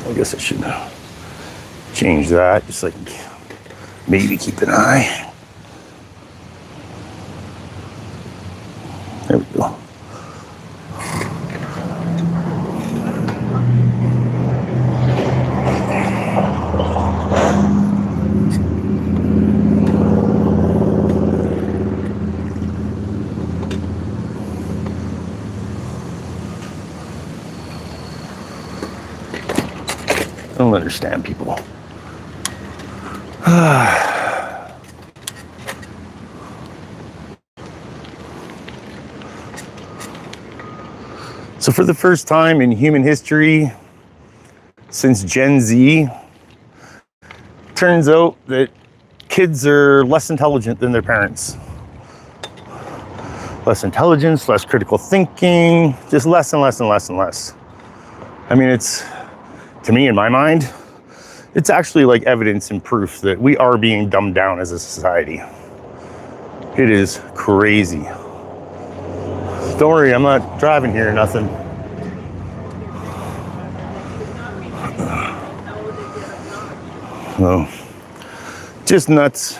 I guess I should change that, just like maybe keep an eye. There we go. I don't understand people. So for the first time in human history, since Gen Z, turns out that kids are less intelligent than their parents. Less intelligence, less critical thinking, just less and less and less and less. I mean, it's, to me, in my mind, it's actually like evidence and proof that we are being dumbed down as a society. It is crazy. Don't worry, I'm not driving here or nothing. No, just nuts.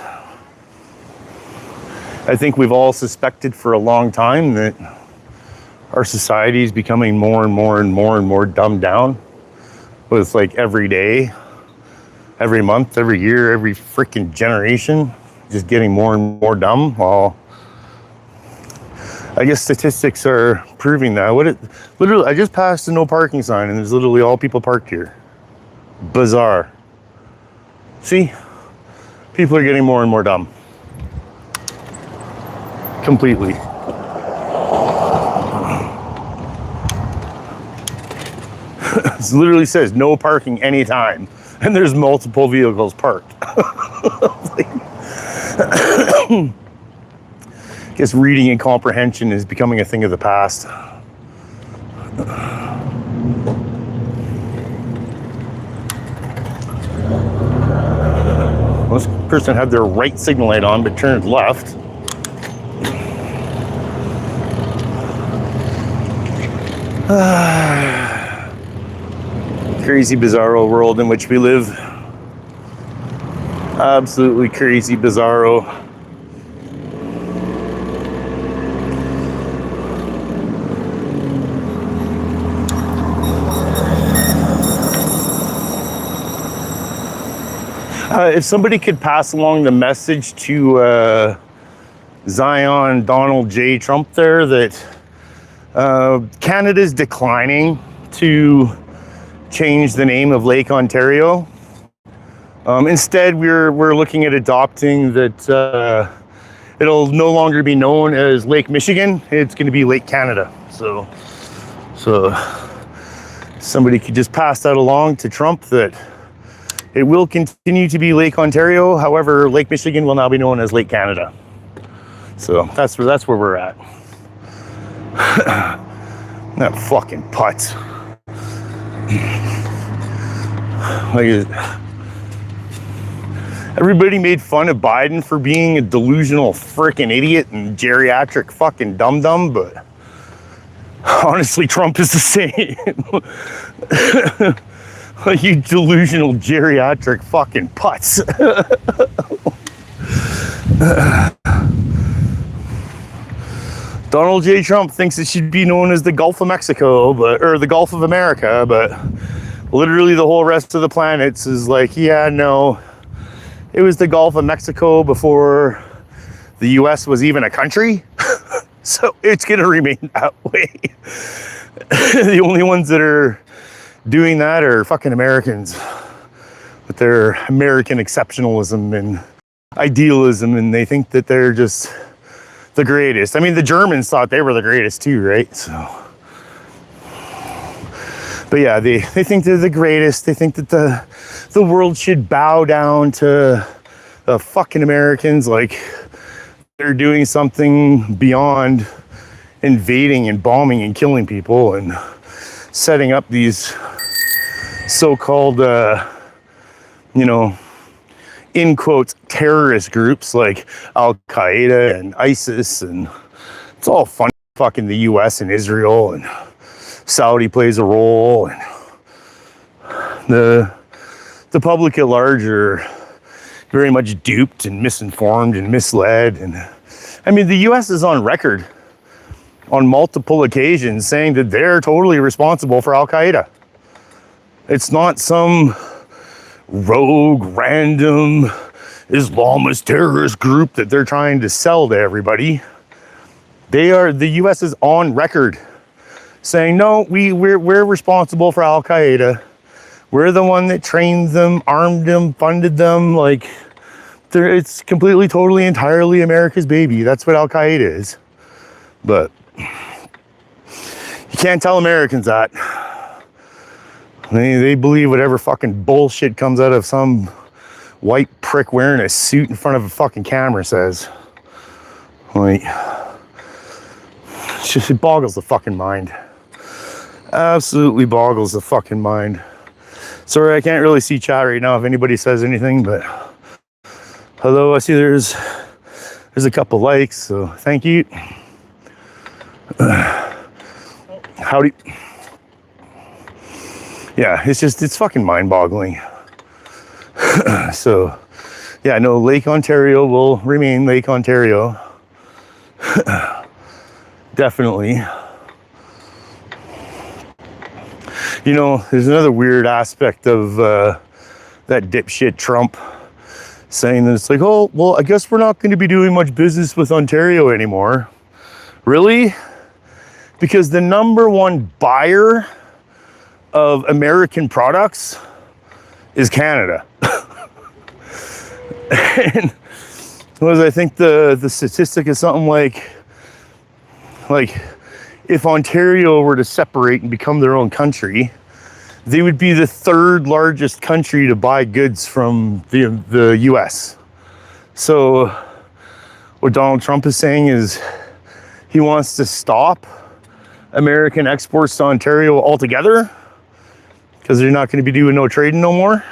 I think we've all suspected for a long time that our society is becoming more and more and more and more dumbed down. With like every day, every month, every year, every freaking generation, just getting more and more dumb. Well, I guess statistics are proving that. Literally, I just passed a no parking sign and there's literally all people parked here. Bizarre. See, people are getting more and more dumb. Completely. It literally says no parking anytime, and there's multiple vehicles parked. I guess reading and comprehension is becoming a thing of the past. This person had their right signal light on but turned left. Crazy, bizarro world in which we live. Absolutely crazy, bizarro. If somebody could pass along the message to Zion Donald J. Trump there that Canada's declining to change the name of Lake Ontario. Instead, we're looking at adopting that it'll no longer be known as Lake Michigan. It's going to be Lake Canada. So somebody could just pass that along to Trump that it will continue to be Lake Ontario. However, Lake Michigan will now be known as Lake Canada. So that's where we're at. That fucking putz. Like, everybody made fun of Biden for being a delusional freaking idiot and geriatric fucking dum-dum, but honestly, Trump is the same. Like, you delusional geriatric fucking putz. Donald J. Trump thinks it should be known as the Gulf of Mexico, or the Gulf of America, but literally the whole rest of the planet is like, yeah, no, it was the Gulf of Mexico before the US was even a country. So it's going to remain that way. The only ones that are doing that are fucking Americans with their American exceptionalism and idealism, and they think that they're just the greatest. I mean, the Germans thought they were the greatest too, right? So, but yeah, they think they're the greatest. They think that the world should bow down to the fucking Americans, like they're doing something beyond invading and bombing and killing people and setting up these so-called, in quotes, terrorist groups like Al-Qaeda and ISIS, and it's all fun fucking the US and Israel, and Saudi plays a role, and The public at large are very much duped and misinformed and misled. And I mean, the US is on record on multiple occasions saying that they're totally responsible for Al-Qaeda. It's not some rogue, random Islamist terrorist group that they're trying to sell to everybody. The US is on record saying, no, we're responsible for Al-Qaeda. We're the one that trained them, armed them, funded them. Like, it's completely, totally, entirely America's baby. That's what Al-Qaeda is. But you can't tell Americans that. They believe whatever fucking bullshit comes out of some white prick wearing a suit in front of a fucking camera says. Like, it boggles the fucking mind. Absolutely boggles the fucking mind. Sorry, I can't really see chat right now if anybody says anything, but hello, I see there's a couple likes, so thank you. Howdy. Yeah, it's fucking mind-boggling. So, yeah, no, Lake Ontario will remain Lake Ontario. Definitely. You know, there's another weird aspect of that dipshit Trump saying that it's like, oh, well, I guess we're not going to be doing much business with Ontario anymore. Really? Because the number one buyer of American products is Canada. And I think the statistic is something like if Ontario were to separate and become their own country, they would be the third largest country to buy goods from the US. So what Donald Trump is saying is he wants to stop American exports to Ontario altogether because they're not going to be doing no trading no more.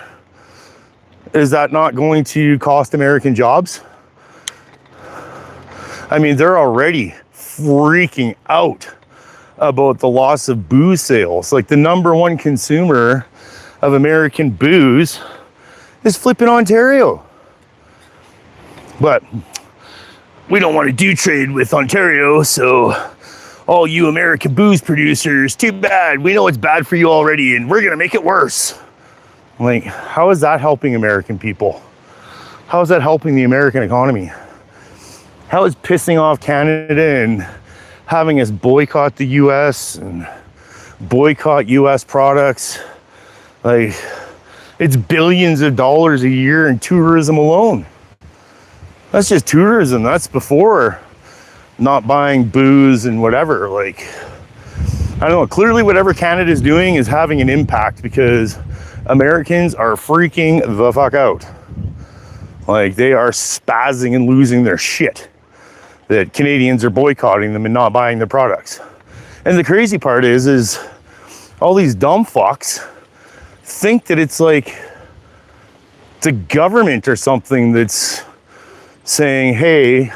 Is that not going to cost American jobs? I mean, they're already freaking out about the loss of booze sales. Like, the number one consumer of American booze is flipping Ontario. But we don't want to do trade with Ontario, so all you American booze producers, too bad. We know it's bad for you already, and we're gonna make it worse. Like, how is that helping American people? How is that helping the American economy? How is pissing off Canada and having us boycott the US and boycott US products? Like, it's billions of dollars a year in tourism alone. That's just tourism. That's before not buying booze and whatever. Like, I don't know. Clearly, whatever Canada is doing is having an impact because Americans are freaking the fuck out. Like, they are spazzing and losing their shit that Canadians are boycotting them and not buying their products. And the crazy part is all these dumb fucks think that it's like the government or something that's saying, hey,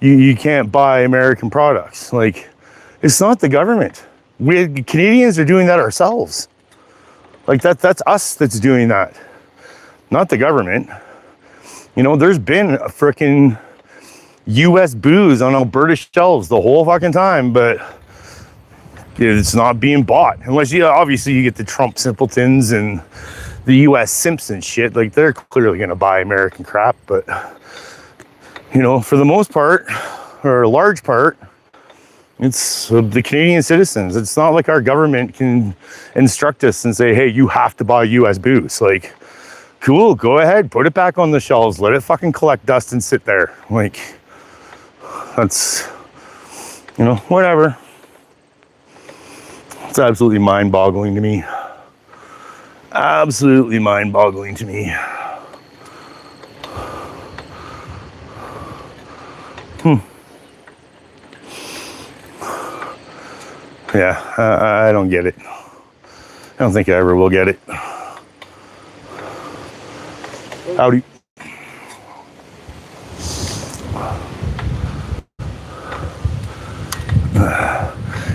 you can't buy American products. Like, it's not the government. We Canadians are doing that ourselves. Like, that's us that's doing that, not the government. You know, there's been a frickin' US booze on Alberta shelves the whole fucking time, but it's not being bought. Unless obviously you get the Trump simpletons and the US Simpson shit. Like, they're clearly gonna buy American crap, but you know, for the most part, or a large part, it's the Canadian citizens. It's not like our government can instruct us and say, hey, you have to buy US booze. Like, cool, go ahead, put it back on the shelves, let it fucking collect dust and sit there. Like, that's, you know, whatever. It's absolutely mind-boggling to me. Absolutely mind-boggling to me. Yeah, I don't get it. I don't think I ever will get it. Howdy.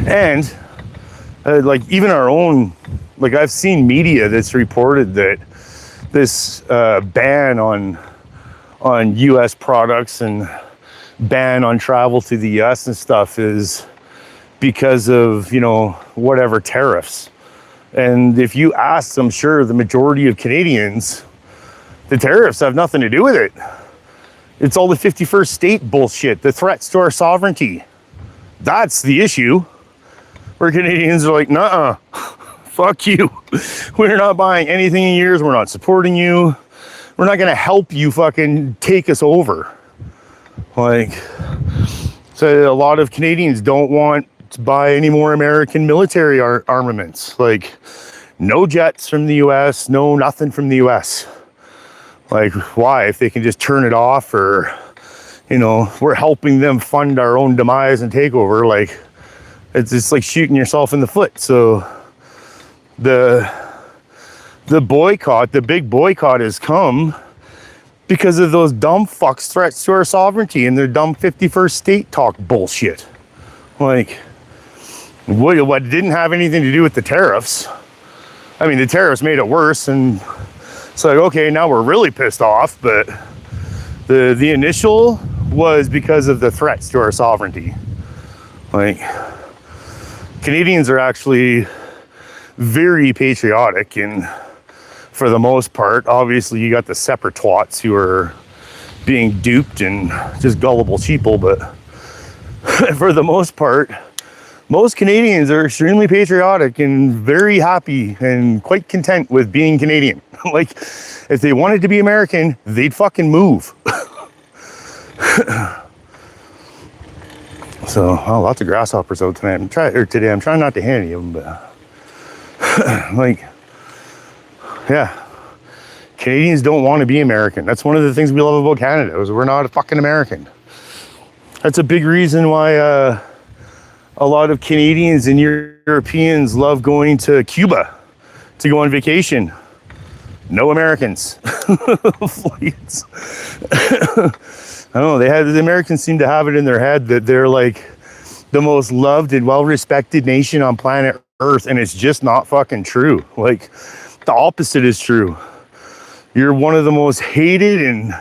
And like, even our own like I've seen media that's reported that this ban on US products and ban on travel to the US and stuff is because of, you know, whatever tariffs. And if you ask, I'm sure the majority of Canadians, the tariffs have nothing to do with it. It's all the 51st state bullshit, the threats to our sovereignty. That's the issue. Where Canadians are like, nuh-uh, fuck you. We're not buying anything in yours. We're not supporting you. We're not gonna help you fucking take us over. Like, so a lot of Canadians don't want to buy any more American military armaments. Like, no jets from the US, no nothing from the US. Like, why? If they can just turn it off, or, you know, we're helping them fund our own demise and takeover. Like, it's just like shooting yourself in the foot. So the boycott, the big boycott has come because of those dumb fucks threats to our sovereignty and their dumb 51st state talk bullshit. Like, what didn't have anything to do with the tariffs. I mean, the tariffs made it worse, and it's like, okay, now we're really pissed off, but the initial was because of the threats to our sovereignty. Like, Canadians are actually very patriotic, and for the most part, obviously you got the separate twats who are being duped and just gullible sheeple, but for the most part, most Canadians are extremely patriotic and very happy and quite content with being Canadian. Like, if they wanted to be American, they'd fucking move. So, oh, lots of grasshoppers out tonight. I'm trying not to hit any of them, but like, yeah, Canadians don't want to be American. That's one of the things we love about Canada, is we're not a fucking American. That's a big reason why a lot of Canadians and Europeans love going to Cuba to go on vacation. No Americans. Flights. I don't know, the Americans seem to have it in their head that they're like the most loved and well-respected nation on planet Earth, and it's just not fucking true. Like, the opposite is true. You're one of the most hated, and,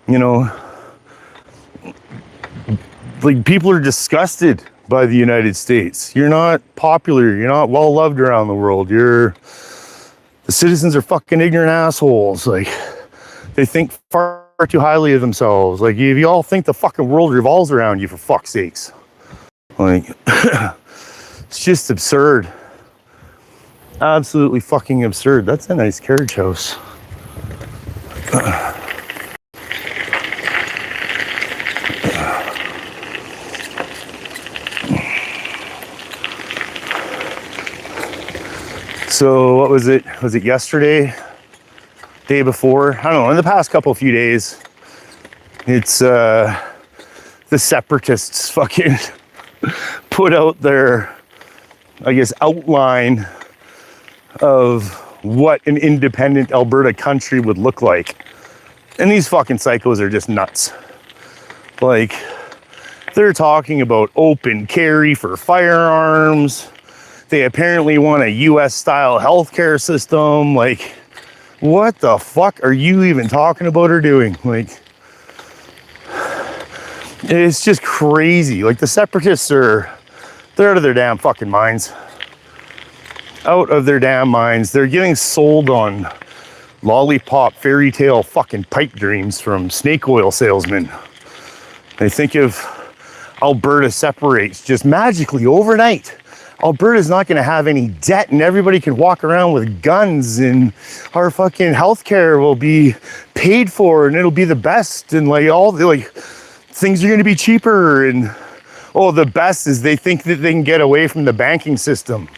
you know, like, people are disgusted by the United States. You're not popular. You're not well-loved around the world. The citizens are fucking ignorant assholes. Like, they think far too highly of themselves. Like, if you all think the fucking world revolves around you, for fuck's sakes. Like, it's just absurd. Absolutely fucking absurd. That's a nice carriage house. So what was it? Was it yesterday? Day before? I don't know. In the past few days, it's the separatists fucking put out their, I guess, outline of what an independent Alberta country would look like. And these fucking psychos are just nuts. Like, they're talking about open carry for firearms. They apparently want a US style healthcare system. Like, what the fuck are you even talking about or doing? Like, it's just crazy. Like, the separatists they're out of their damn fucking minds. Out of their damn minds. They're getting sold on lollipop fairy tale fucking pipe dreams from snake oil salesmen. They think if Alberta separates just magically overnight, Alberta's not going to have any debt and everybody can walk around with guns and our fucking healthcare will be paid for and it'll be the best, and like all the like things are going to be cheaper, and oh, the best is they think that they can get away from the banking system.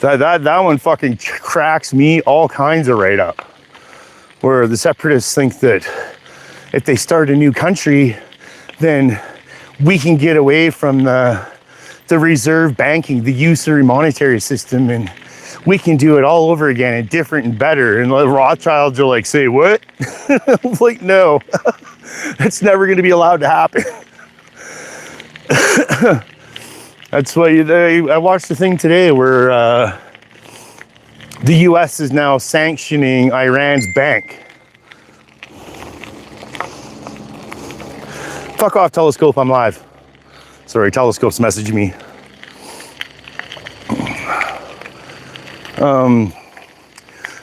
That one fucking cracks me all kinds of right up. Where the separatists think that if they start a new country, then we can get away from the reserve banking, the usury monetary system, and we can do it all over again and different and better. And the Rothschilds are like, say what? Like, no, that's never going to be allowed to happen. That's why I watched the thing today where the US is now sanctioning Iran's bank. Fuck off, Telescope, I'm live. Sorry, Telescope's messaging me.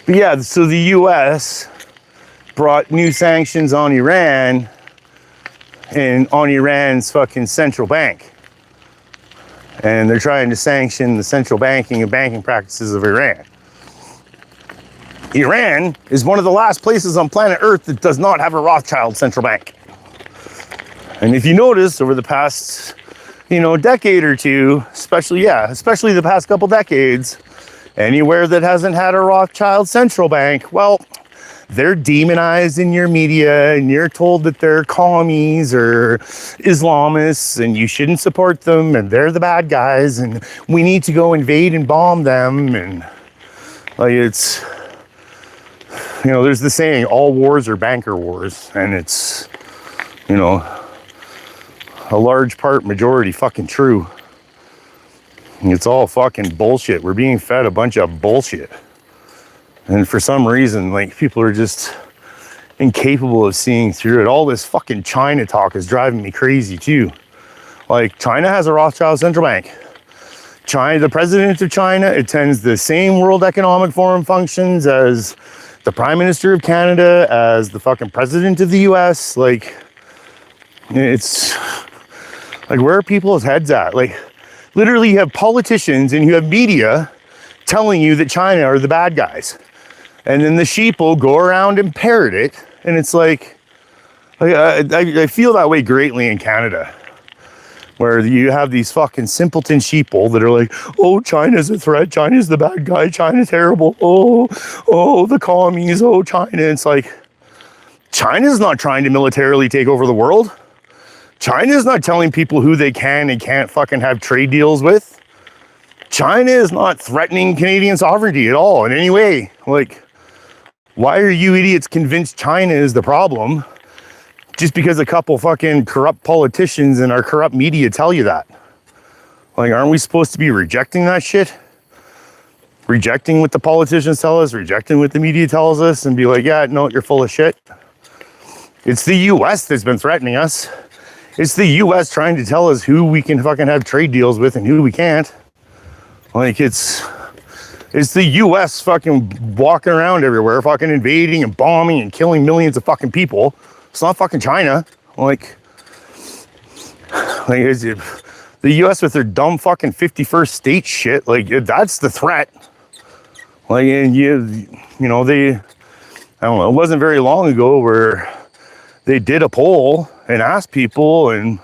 But yeah, so the US brought new sanctions on Iran and on Iran's fucking central bank. And they're trying to sanction the central banking and banking practices of Iran. Iran is one of the last places on planet Earth that does not have a Rothschild central bank. And if you notice over the past, decade or two, especially the past couple decades, anywhere that hasn't had a Rothschild central bank, well, they're demonized in your media and you're told that they're commies or Islamists and you shouldn't support them and they're the bad guys and we need to go invade and bomb them. And like it's, there's the saying, all wars are banker wars, and it's, a large part, majority fucking true. It's all fucking bullshit. We're being fed a bunch of bullshit. And for some reason, like, people are just incapable of seeing through it. All this fucking China talk is driving me crazy too. Like, China has a Rothschild central bank. China, the president of China attends the same World Economic Forum functions as the Prime Minister of Canada, as the fucking president of the US. Like, it's like, where are people's heads at? Like, literally you have politicians and you have media telling you that China are the bad guys. And then the sheeple go around and parrot it. And it's like I feel that way greatly in Canada, where you have these fucking simpleton sheeple that are like, oh, China's a threat. China's the bad guy. China's terrible. Oh, the commies. Oh, China. It's like, China's not trying to militarily take over the world. China's not telling people who they can and can't fucking have trade deals with. China is not threatening Canadian sovereignty at all in any way. Like, why are you idiots convinced China is the problem just because a couple fucking corrupt politicians and our corrupt media tell you that? Like, aren't we supposed to be rejecting that shit? Rejecting what the politicians tell us, rejecting what the media tells us, and be like, yeah, no, you're full of shit. It's the US that's been threatening us. It's the US trying to tell us who we can fucking have trade deals with and who we can't. Like, it's the US fucking walking around everywhere, fucking invading and bombing and killing millions of fucking people. It's not fucking China. Like is it the US with their dumb fucking 51st state shit? Like, that's the threat. Like, and they, I don't know, it wasn't very long ago where they did a poll and asked people, and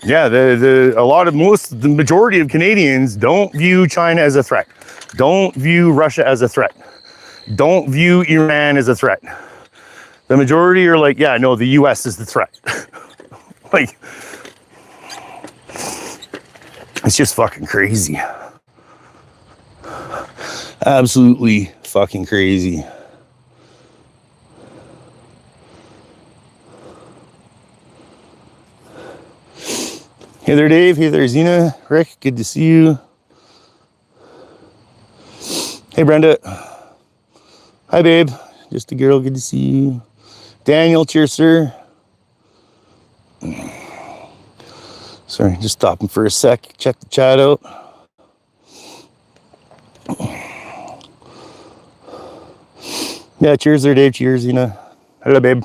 yeah, the majority of Canadians don't view China as a threat, don't view Russia as a threat, don't view Iran as a threat. The majority are like, yeah, no, the US is the threat. Like, it's just fucking crazy. Absolutely fucking crazy. Hey there, Dave. Hey there, Zena. Rick, good to see you. Hey, Brenda. Hi, babe. Just a girl, good to see you. Daniel, cheers, sir. Sorry, just stopping for a sec. Check the chat out. Yeah, cheers there, Dave. Cheers, Zena. Hello, babe.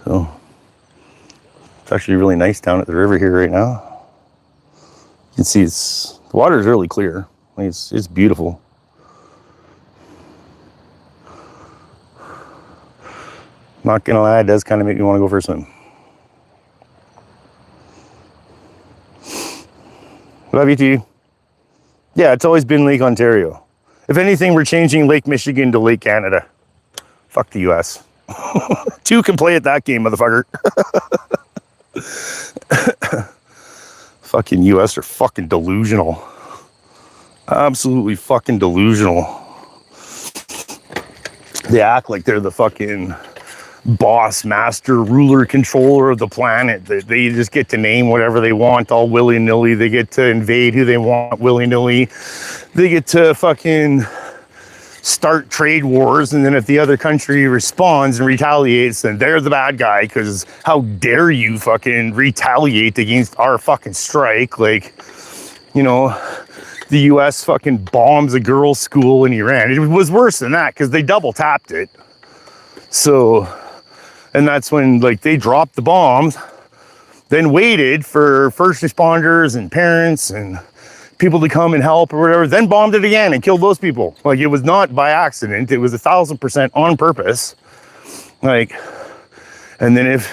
So, it's actually really nice down at the river here right now. You can see the water is really clear. Like, it's beautiful. Not gonna lie, it does kind of make me want to go for a swim. Love you too. Yeah, it's always been Lake Ontario. If anything, we're changing Lake Michigan to Lake Canada. Fuck the US. Two can play at that game, motherfucker. Fucking US are fucking delusional. Absolutely fucking delusional. They act like they're the fucking boss, master, ruler, controller of the planet. They just get to name whatever they want all willy-nilly. They get to invade who they want willy-nilly. They get to fucking start trade wars, and then if the other country responds and retaliates, then they're the bad guy, because how dare you fucking retaliate against our fucking strike. Like, you know, the US fucking bombs a girls' school in Iran. It was worse than that because they double tapped it. So, and that's when like they dropped the bombs, then waited for first responders and parents and people to come and help or whatever, then bombed it again and killed those people. Like, it was not by accident, it was 1,000% on purpose. Like, and then if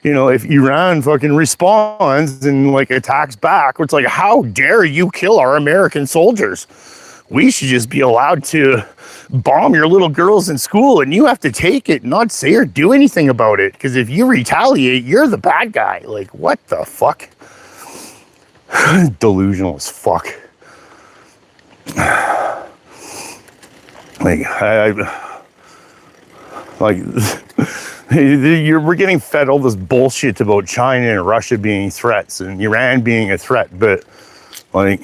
Iran fucking responds and like attacks back, it's like, how dare you kill our American soldiers? We should just be allowed to bomb your little girls in school, and you have to take it, not say or do anything about it, because if you retaliate, you're the bad guy. Like, what the fuck? Delusional as fuck. Like, we're getting fed all this bullshit about China and Russia being threats and Iran being a threat, but like,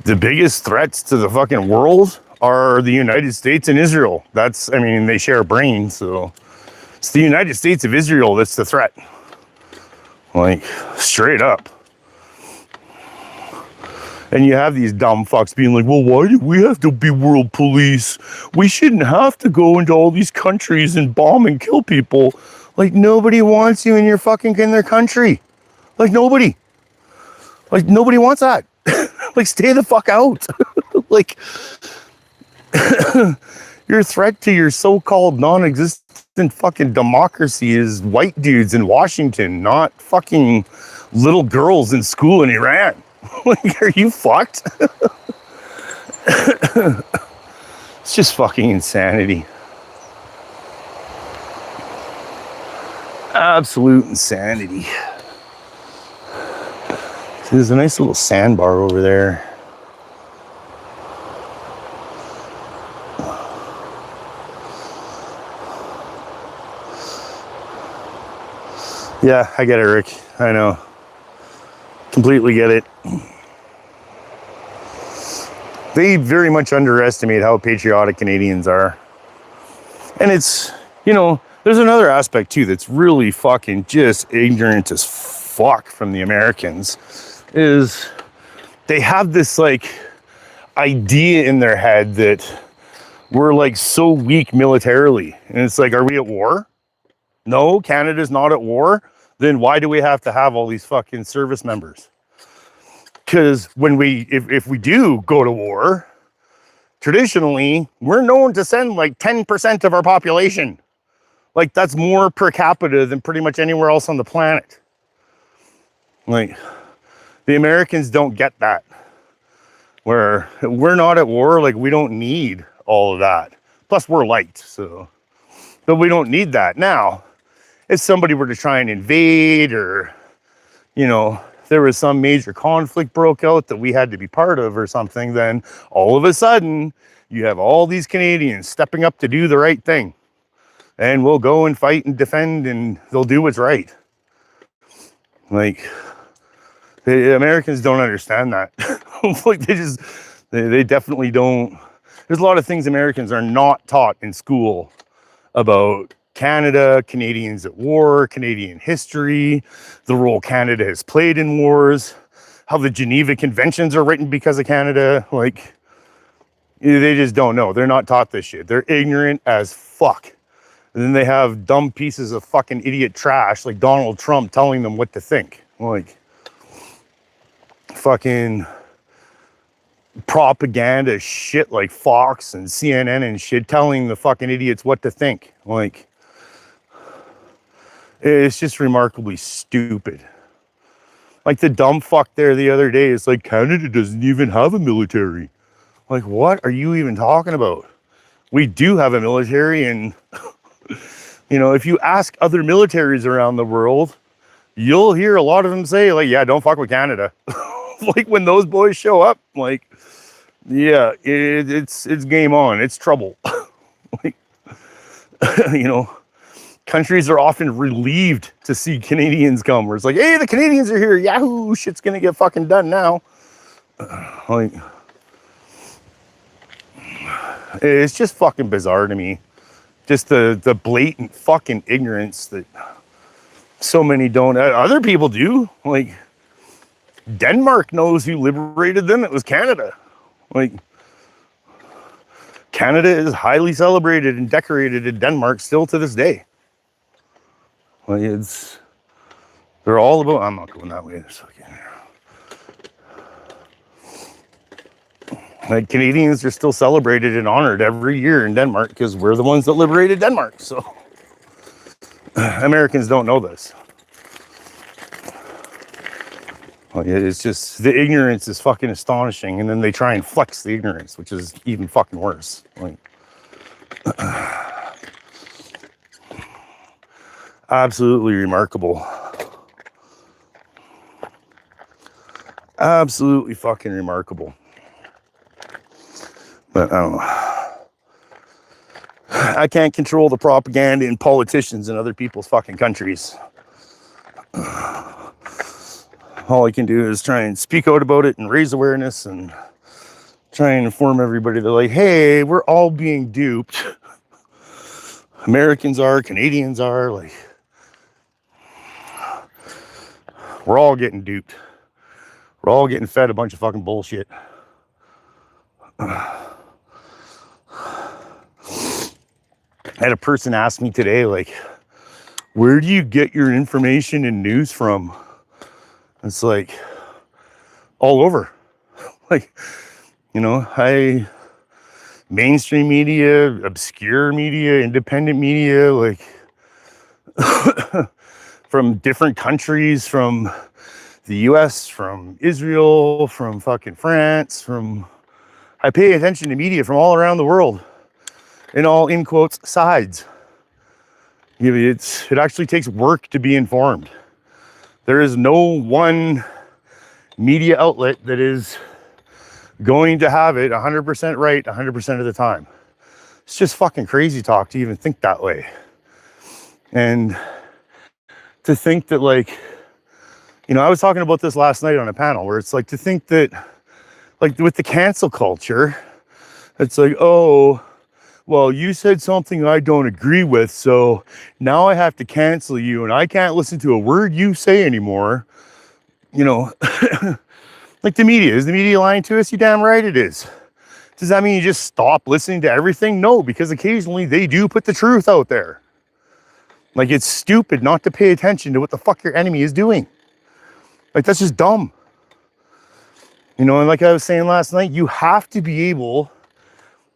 the biggest threats to the fucking world are the United States and Israel. They share brains, so it's the United States of Israel that's the threat. Like, straight up. And you have these dumb fucks being like, well, why do we have to be world police? We shouldn't have to go into all these countries and bomb and kill people. Like, nobody wants you in their country. Like, nobody wants that. Like, stay the fuck out. Like, your threat to your so-called non-existent fucking democracy is white dudes in Washington, not fucking little girls in school in Iran. Like, are you fucked? It's just fucking insanity. Absolute insanity. There's a nice little sandbar over there. Yeah, I get it, Rick. I know. Completely get it. They very much underestimate how patriotic Canadians are. And it's, there's another aspect too that's really fucking just ignorant as fuck from the Americans, is they have this like idea in their head that we're like so weak militarily. And it's like, are we at war? No, Canada's not at war. Then why do we have to have all these fucking service members? Because if we do go to war, traditionally, we're known to send like 10% of our population. Like, that's more per capita than pretty much anywhere else on the planet. Like, the Americans don't get that. Where we're not at war, like, we don't need all of that. Plus, we're light, but we don't need that. Now, if somebody were to try and invade, or, there was some major conflict broke out that we had to be part of or something, then all of a sudden you have all these Canadians stepping up to do the right thing. And we'll go and fight and defend, and they'll do what's right. Like, the Americans don't understand that. Like, they definitely don't. There's a lot of things Americans are not taught in school about Canada, Canadians at war, Canadian history, the role Canada has played in wars, how the Geneva Conventions are written because of Canada. Like, they just don't know. They're not taught this shit. They're ignorant as fuck. And then they have dumb pieces of fucking idiot trash like Donald Trump telling them what to think. Like, fucking propaganda shit like Fox and CNN and shit telling the fucking idiots what to think. Like, it's just remarkably stupid. Like, the dumb fuck there the other day is like, Canada doesn't even have a military. Like, what are you even talking about? We do have a military, and if you ask other militaries around the world, you'll hear a lot of them say, like, yeah, don't fuck with Canada. Like, when those boys show up, like, yeah, it's game on. It's trouble. Like, countries are often relieved to see Canadians come, where it's like, hey, the Canadians are here, yahoo, shit's gonna get fucking done now. Like, it's just fucking bizarre to me. Just the blatant fucking ignorance that so many don't. Other people do. Like, Denmark knows who liberated them. It was Canada. Like, Canada is highly celebrated and decorated in Denmark still to this day. Like, they're all about, I'm not going that way. Like, Canadians are still celebrated and honored every year in Denmark because we're the ones that liberated Denmark. So Americans don't know this. Like, it's just, the ignorance is fucking astonishing, and then they try and flex the ignorance, which is even fucking worse. Like, absolutely remarkable. Absolutely fucking remarkable. But I don't know. I can't control the propaganda in politicians in other people's fucking countries. All I can do is try and speak out about it and raise awareness and try and inform everybody that, like, hey, we're all being duped. Americans are, Canadians are, like, we're all getting duped. We're all getting fed a bunch of fucking bullshit. I had a person ask me today, like, where do you get your information and news from? It's like, all over. Like, you know, mainstream media, obscure media, independent media, like, from different countries, from the US, from Israel, from fucking France, I pay attention to media from all around the world, in all, in quotes, sides. It actually takes work to be informed. There is no one media outlet that is going to have it 100% right 100% of the time. It's just fucking crazy talk to even think that way. And to think that, like, you know, I was talking about this last night on a panel where it's like, to think that, like, with the cancel culture, it's like, oh, well, you said something I don't agree with, so now I have to cancel you and I can't listen to a word you say anymore. You know, like, the media. Is the media lying to us? You damn right it is. Does that mean you just stop listening to everything? No, because occasionally they do put the truth out there. Like, it's stupid not to pay attention to what the fuck your enemy is doing. Like, that's just dumb. You know, and like I was saying last night, you have to be able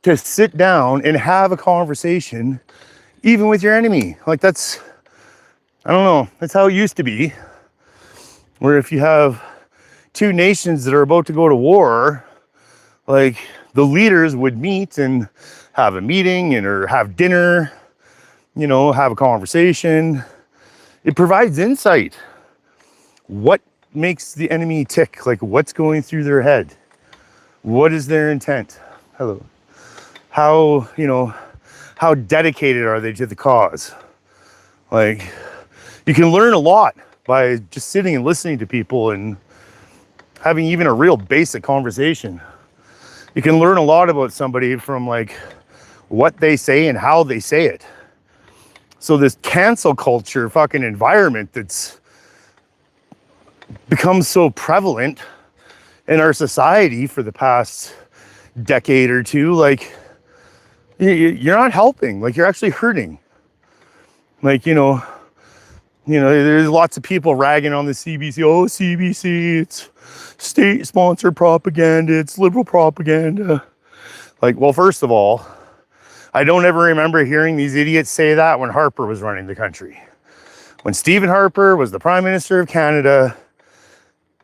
to sit down and have a conversation even with your enemy. Like, that's, I don't know, that's how it used to be. Where if you have two nations that are about to go to war, like, the leaders would meet and have a meeting or have dinner, you know, have a conversation. It provides insight. What makes the enemy tick? Like, what's going through their head? What is their intent? Hello. How, you know, how dedicated are they to the cause? Like, you can learn a lot by just sitting and listening to people and having even a real basic conversation. You can learn a lot about somebody from, like, what they say and how they say it. So this cancel culture fucking environment that's become so prevalent in our society for the past decade or two, like, you're not helping. Like, you're actually hurting. Like, you know, there's lots of people ragging on the CBC. Oh, CBC, it's state-sponsored propaganda. It's liberal propaganda. Like, well, first of all, I don't ever remember hearing these idiots say that when Harper was running the country. When Stephen Harper was the Prime Minister of Canada,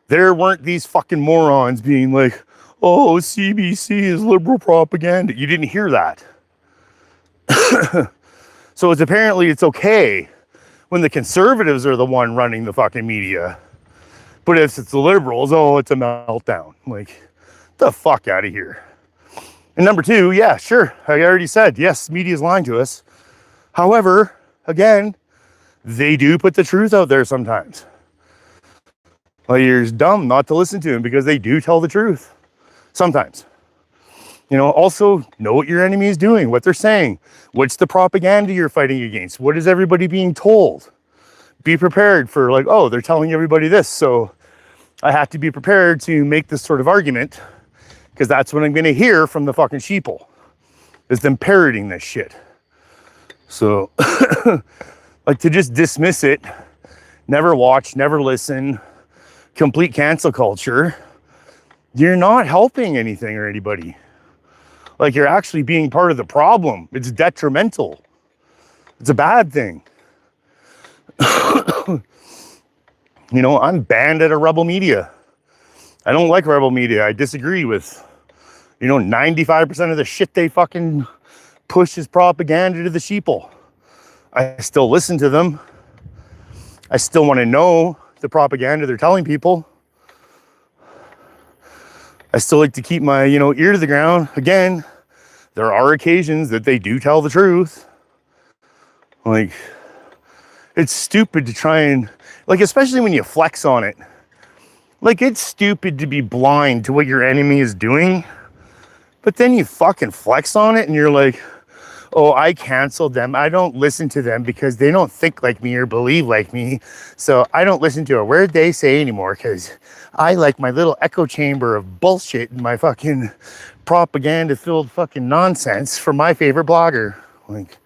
there weren't these fucking morons being like, oh, CBC is liberal propaganda. You didn't hear that. So it's okay when the conservatives are the one running the fucking media. But if it's the liberals, oh, it's a meltdown. Like, the fuck out of here. And number two, yeah, sure, I already said, yes, media is lying to us. However, again, they do put the truth out there sometimes. Like, you're dumb not to listen to them because they do tell the truth sometimes. You know, also know what your enemy is doing, what they're saying. What's the propaganda you're fighting against? What is everybody being told? Be prepared for, like, oh, they're telling everybody this, so I have to be prepared to make this sort of argument because that's what I'm going to hear from the fucking sheeple, is them parroting this shit. So, like, to just dismiss it, never watch, never listen, complete cancel culture, you're not helping anything or anybody. Like, you're actually being part of the problem. It's detrimental. It's a bad thing. You know, I'm banned at a Rebel Media. I don't like Rebel Media. I disagree with, 95% of the shit they fucking push as propaganda to the sheeple. I still listen to them. I still want to know the propaganda they're telling people. I still like to keep my, ear to the ground. Again, there are occasions that they do tell the truth. Like, it's stupid to try and, like, especially when you flex on it. Like, it's stupid to be blind to what your enemy is doing, but then you fucking flex on it and you're like, oh, I canceled them. I don't listen to them because they don't think like me or believe like me. So I don't listen to a word they say anymore because I like my little echo chamber of bullshit and my fucking propaganda-filled fucking nonsense from my favorite blogger. Like,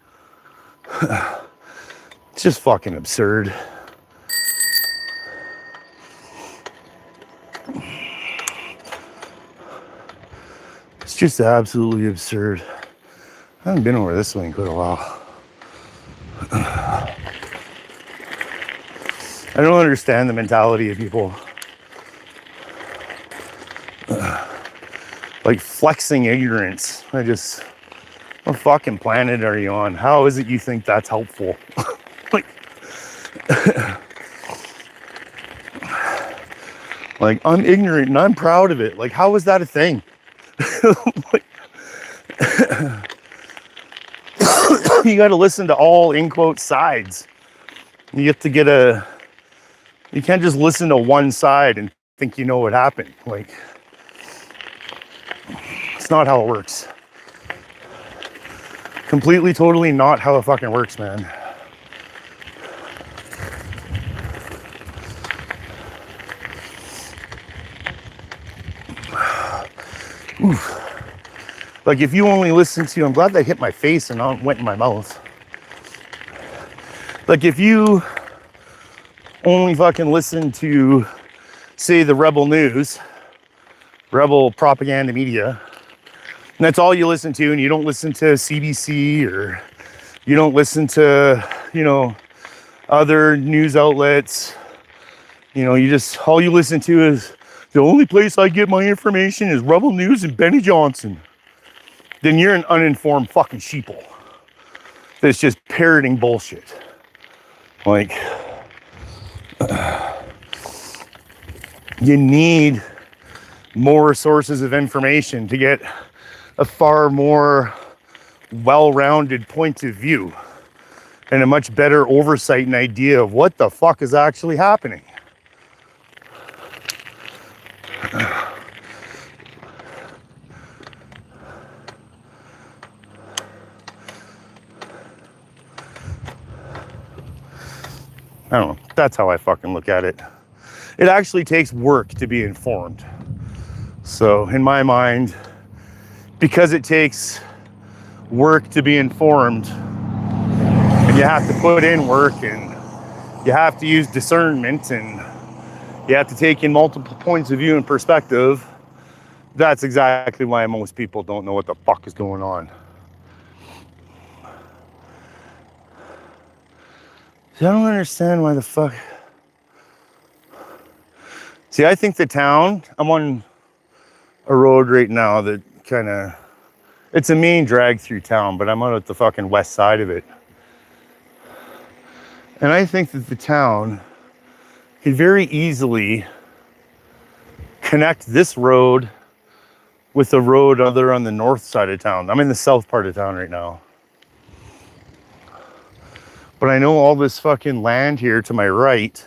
it's just fucking absurd. It's just absolutely absurd. I haven't been over this way in quite a while. I don't understand the mentality of people. Like, flexing ignorance. What fucking planet are you on? How is it you think that's helpful? Like, like, I'm ignorant and I'm proud of it. Like, how is that a thing? Like, you got to listen to all, in quote, sides. You have to you can't just listen to one side and think you know what happened. Like, it's not how it works. Completely, totally not how it fucking works, man. Oof. Like, if you only listen to, I'm glad that hit my face and not went in my mouth. Like, if you only fucking listen to, say, the Rebel News, Rebel propaganda media, and that's all you listen to, and you don't listen to CBC, or you don't listen to, other news outlets, all you listen to is, the only place I get my information is Rebel News and Benny Johnson. Then you're an uninformed fucking sheeple that's just parroting bullshit. Like, you need more sources of information to get a far more well-rounded point of view and a much better oversight and idea of what the fuck is actually happening. I don't know. That's how I fucking look at it. It actually takes work to be informed. So in my mind, because it takes work to be informed, and you have to put in work, and you have to use discernment, and you have to take in multiple points of view and perspective, that's exactly why most people don't know what the fuck is going on. I don't understand why the fuck. See, I think the town, I'm on a road right now that it's a main drag through town, but I'm out at the fucking west side of it. And I think that the town could very easily connect this road with the road other on the north side of town. I'm in the south part of town right now. But I know all this fucking land here to my right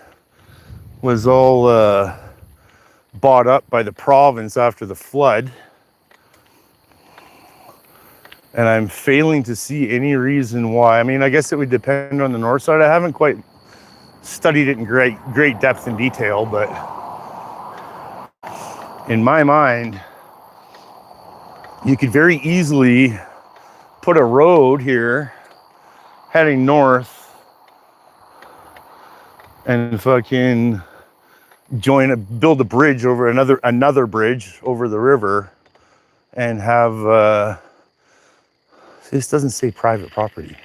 was all bought up by the province after the flood. And I'm failing to see any reason why. I mean, I guess it would depend on the north side. I haven't quite studied it in great depth and detail, but in my mind, you could very easily put a road here heading north and fucking build a bridge over another bridge over the river and have this doesn't say private property.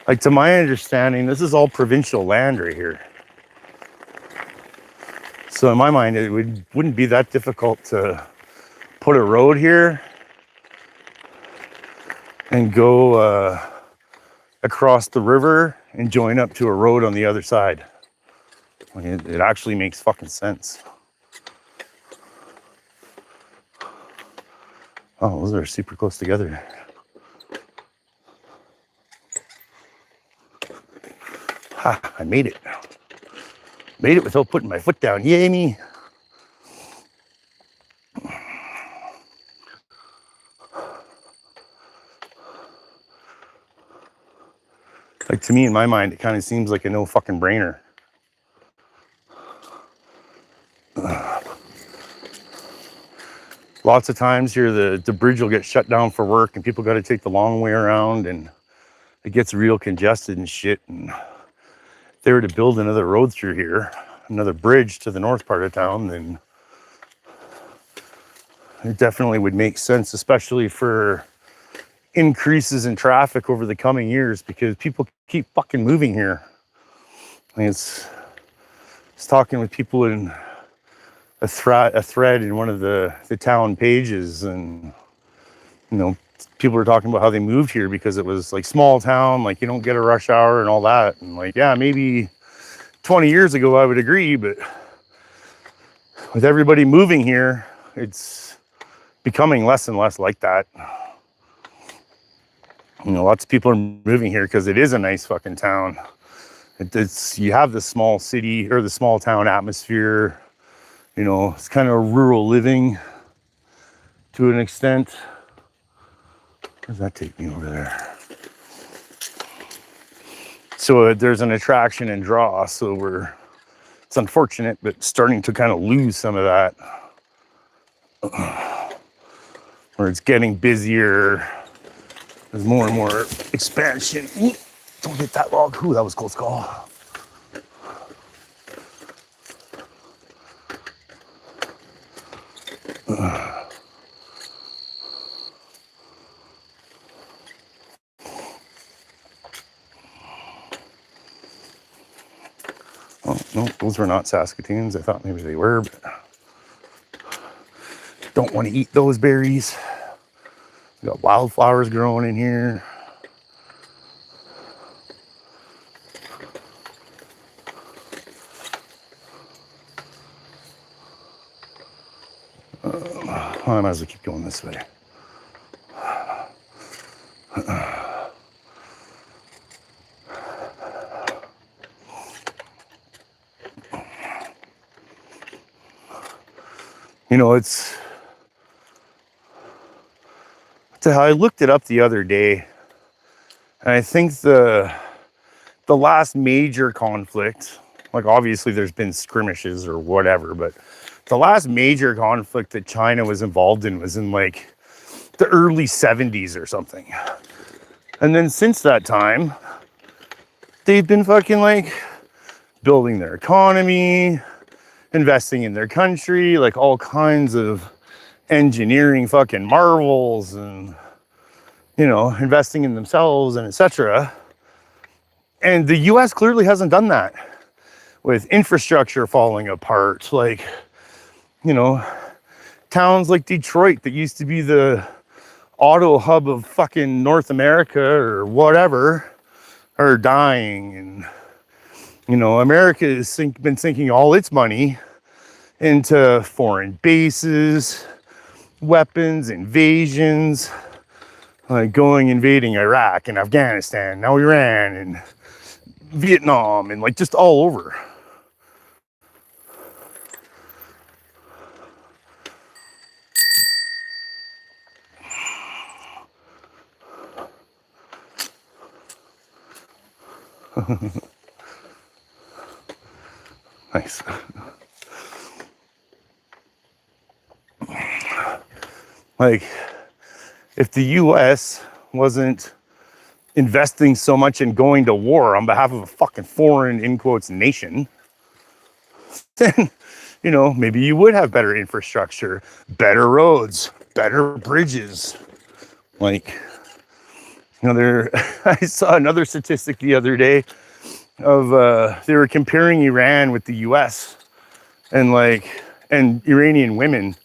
Like, to my understanding, this is all provincial land right here. So in my mind, it wouldn't be that difficult to put a road here and go across the river and join up to a road on the other side. Like, it actually makes fucking sense. Oh, those are super close together. Ha, I made it. Made it without putting my foot down. Yay me. Like, to me, in my mind, it kind of seems like a no fucking brainer. Lots of times here, the bridge will get shut down for work and people got to take the long way around and it gets real congested and shit. And if they were to build another road through here, another bridge to the north part of town, then it definitely would make sense, especially for increases in traffic over the coming years because people keep fucking moving here. I was talking with people in a thread in one of the town pages, and you know, people were talking about how they moved here because it was like small town, like you don't get a rush hour and all that. And like, yeah, maybe 20 years ago I would agree, but with everybody moving here, it's becoming less and less like that. You know, lots of people are moving here because it is a nice fucking town. You have the small city or the small town atmosphere. You know, it's kind of rural living to an extent. Where does that take me over there? So there's an attraction and draw. So it's unfortunate, but starting to kind of lose some of that. Where it's getting busier. There's more and more expansion. Don't hit that log. Ooh, that was a close call. Oh, no, those were not Saskatoons. I thought maybe they were, but don't want to eat those berries. We got wildflowers growing in here. I might as well keep going this way. You know, I looked it up the other day, and I think the last major conflict, like obviously there's been skirmishes or whatever, but the last major conflict that China was involved in was in like the early 70s or something. And then since that time, they've been fucking like building their economy, investing in their country, like all kinds of engineering fucking marvels, and you know, investing in themselves and etc. And the US clearly hasn't done that, with infrastructure falling apart. Like, you know, towns like Detroit that used to be the auto hub of fucking North America or whatever are dying. And you know, America has been sinking all its money into foreign bases, weapons, invasions, like invading Iraq and Afghanistan, now Iran and Vietnam, and like just all over. Nice. Like, if the US wasn't investing so much in going to war on behalf of a fucking foreign, in quotes, nation, then, you know, maybe you would have better infrastructure, better roads, better bridges. Like, you know, I saw another statistic the other day of they were comparing Iran with the US and Iranian women,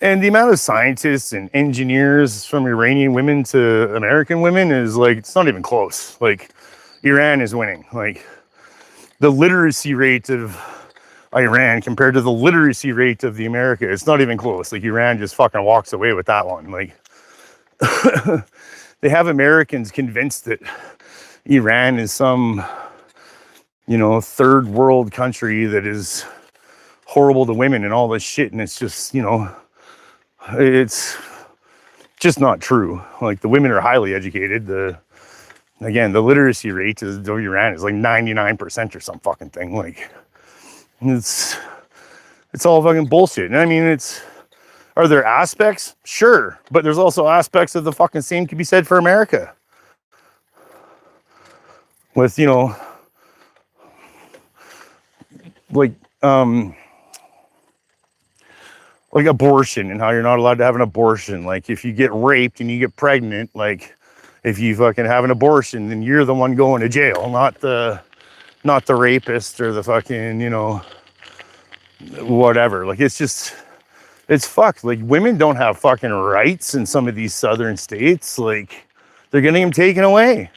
and the amount of scientists and engineers from Iranian women to American women is like, it's not even close. Like, Iran is winning. Like, the literacy rate of Iran compared to the literacy rate of the America, it's not even close. Like, Iran just fucking walks away with that one. Like, they have Americans convinced that Iran is some, you know, third world country that is horrible to women and all this shit. And it's just, you know, it's just not true. Like, the women are highly educated. The literacy rate of Iran is like 99% or some fucking thing. Like, it's all fucking bullshit. And I mean, are there aspects? Sure. But there's also aspects of the fucking same can be said for America. With, you know, like abortion and how you're not allowed to have an abortion. Like, if you get raped and you get pregnant, like, if you fucking have an abortion, then you're the one going to jail, not the rapist or the fucking, you know, whatever. Like, it's fucked. Like, women don't have fucking rights in some of these southern states. Like, they're getting them taken away.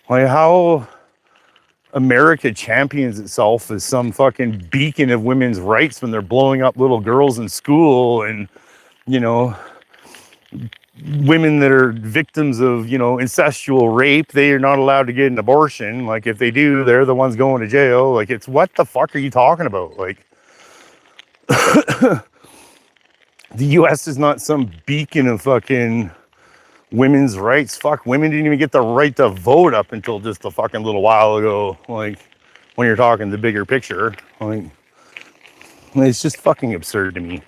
Like, how America champions itself as some fucking beacon of women's rights when they're blowing up little girls in school, and, you know, women that are victims of, you know, incestual rape, they are not allowed to get an abortion. Like, if they do, they're the ones going to jail. Like, it's, what the fuck are you talking about? Like, the US is not some beacon of fucking women's rights. Fuck, women didn't even get the right to vote up until just a fucking little while ago. Like, when you're talking the bigger picture, like, it's just fucking absurd to me.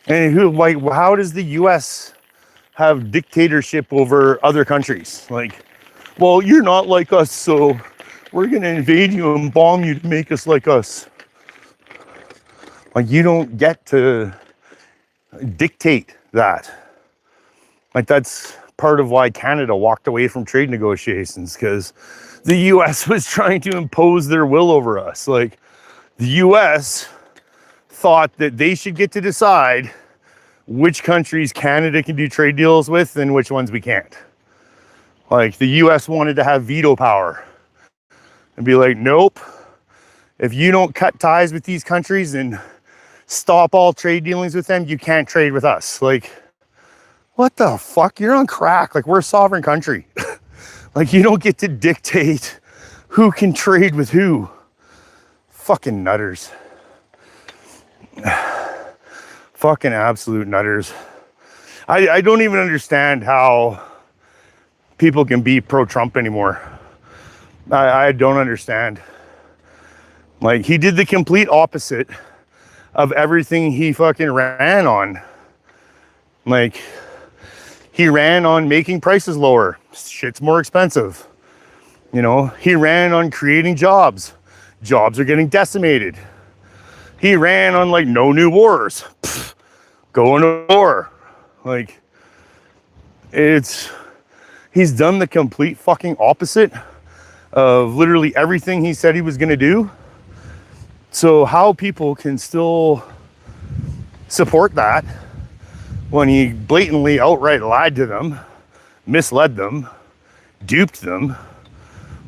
And how does the US have dictatorship over other countries? Like, well, you're not like us, so we're gonna invade you and bomb you to make us like us. Like, you don't get to dictate that. Like, that's part of why Canada walked away from trade negotiations, because the US was trying to impose their will over us. Like, the US thought that they should get to decide which countries Canada can do trade deals with and which ones we can't. Like, the US wanted to have veto power and be like, nope, if you don't cut ties with these countries and stop all trade dealings with them, you can't trade with us. Like, what the fuck? You're on crack. Like, we're a sovereign country. Like, you don't get to dictate who can trade with who. Fucking nutters. Fucking absolute nutters. I don't even understand how people can be pro-Trump anymore. I don't understand. Like, he did the complete opposite of everything he fucking ran on. Like, he ran on making prices lower. Shit's more expensive. You know, he ran on creating jobs. Jobs are getting decimated. He ran on, like, no new wars. Pfft, going to war. Like, he's done the complete fucking opposite of literally everything he said he was going to do. So how people can still support that when he blatantly outright lied to them, misled them, duped them,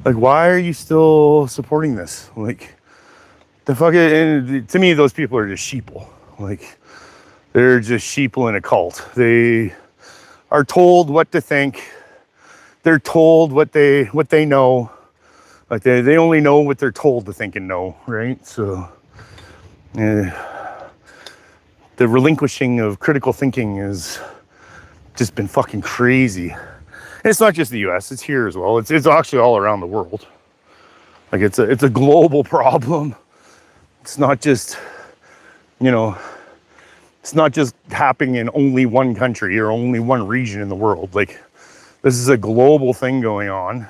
like, why are you still supporting this? Like, the fucking, and to me, those people are just sheeple. Like, They're just sheeple in a cult. They are told what to think. They're told what they know. Like they only know what they're told to think and know, right? So the relinquishing of critical thinking has just been fucking crazy. And it's not just the US, it's here as well. It's actually all around the world. Like it's a global problem. It's not just, you know, it's not just happening in only one country or only one region in the world. Like this is a global thing going on,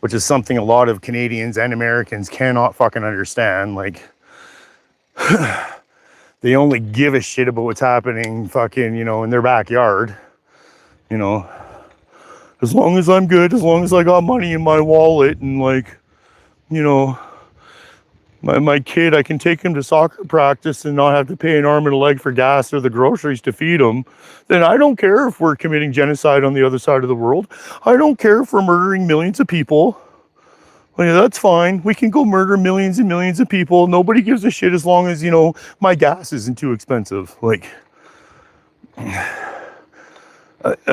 which is something a lot of Canadians and Americans cannot fucking understand. Like they only give a shit about what's happening fucking, you know, in their backyard. You know, as long as I'm good, as long as I got money in my wallet and like, you know, my kid, I can take him to soccer practice and not have to pay an arm and a leg for gas or the groceries to feed him, then I don't care if we're committing genocide on the other side of the world. I don't care if we're murdering millions of people. Like, that's fine. We can go murder millions and millions of people. Nobody gives a shit as long as, you know, my gas isn't too expensive. Like, it